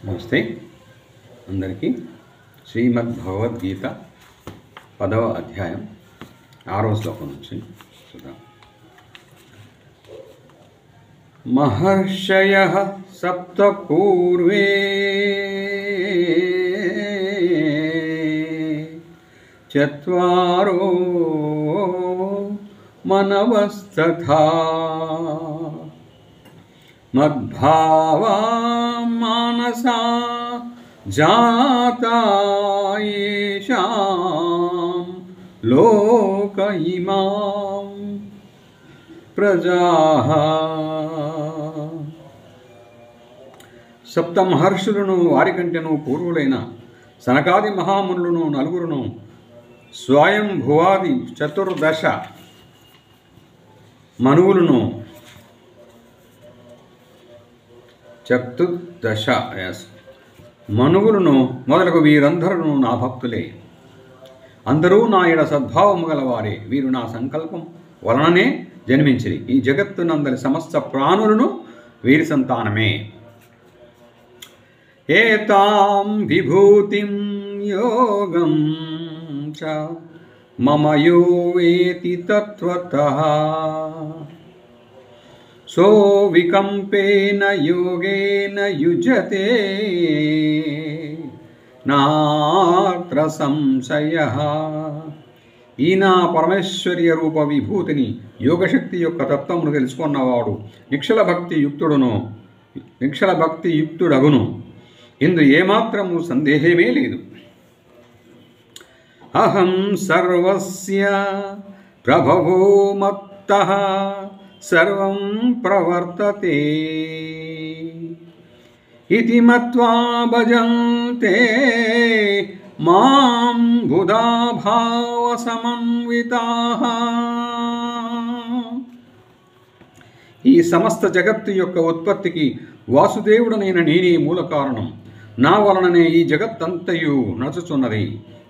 నమస్తే అందరికీ. శ్రీమద్భగవద్గీత 10వ అధ్యాయం 6వ శ్లోకం నుంచి చూద్దాం. మహర్షయః సప్త పూర్వే చత్వారో మనవస్తథా మద్భావా మానసా జాతా యేషాం లోక ఇమాం ప్రజాః. సప్త మహర్షులను వారికంటెను పూర్వులైన సనకాది మహామునులను నలుగురును స్వయంభువాది చతుర్దశ మనువులను మనువులను మొదలగు వీరందరూ నా భక్తులే. అందరూ నా ఎడ సద్భావము గలవారే. వీరు నా సంకల్పం వలననే జన్మించిరి. ఈ జగత్తునందరి సమస్త ప్రాణులను వీరి సంతానమే. ఏతాం విభూతిం యోగం చ మమ యో వేతి తత్వతః సో వికంపేన యోగేన యుజతే నాత్ర సంశయః. ఈ నా పరమేశ్వర్య రూప విభూతిని యోగశక్తి యొక్క తత్వమును తెలుసుకున్నవాడు నిక్షల భక్తి యుక్తుడగును. ఇందు ఏమాత్రము సందేహమే లేదు. అహం సర్వస్య ప్రభవో మత్తః సర్వం ప్రవర్తతే ఇతి మత్వా భజంతే మాం బుధా భావ సమన్వితాః. ఈ సమస్త జగత్తు యొక్క ఉత్పత్తికి వాసుదేవుడనైన నేనే మూల కారణం. నా వలననే ఈ జగత్తంతయు నడుచుచున్నది.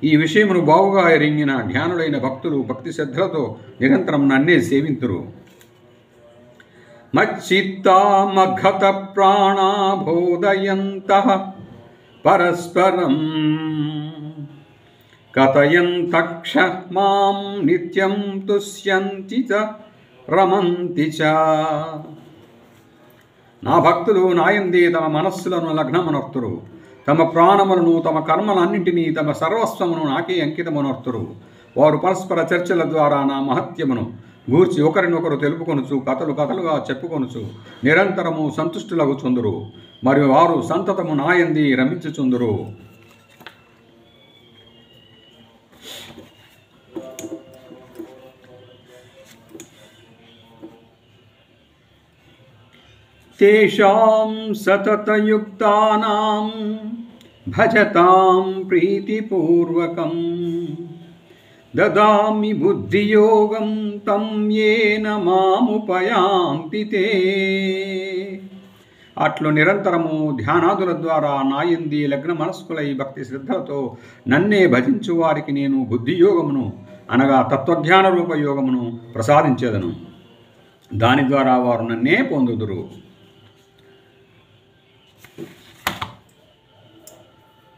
ఈ విషయమును బావుగా ఎరింగిన జ్ఞానులైన భక్తులు భక్తి శ్రద్ధలతో నిరంతరం నన్నే సేవింతురు. మచ్చిత్తా మఘత ప్రాణా బోధయంతః పరస్పరం కథయంతక్ష మాం నిత్యం తుష్యంతి చ రమంతి చ. నా భక్తులు నాయందే తమ మనస్సులను లగ్నమునర్తురు. తమ ప్రాణములను తమ కర్మలన్నింటినీ తమ సర్వస్వమును నాకే అంకితమునర్తురు. వారు పరస్పర చర్చల ద్వారా నా మహత్యమును గూర్చి ఒకరినొకరు తెలుపుకొనుచు కథలుగా చెప్పుకొనుచు నిరంతరము సంతుష్టులగుచుందురు. మరియు వారు సంతతము నాయంది రమించుచుందురు. తేషాం సతతయుక్తానాం భజతాం ప్రీతిపూర్వకం దదామి బుద్ధియోగం తం యేన మాముపయాంతి తే. అట్లు నిరంతరము ధ్యానాదుల ద్వారా నాయంది లగ్న మనస్కులై భక్తి శ్రద్ధలతో నన్నే భజించు వారికి నేను బుద్ధియోగమును అనగా తత్వజ్ఞాన రూపయోగమును ప్రసాదించేదను. దాని ద్వారా వారు నన్నే పొందుదురు.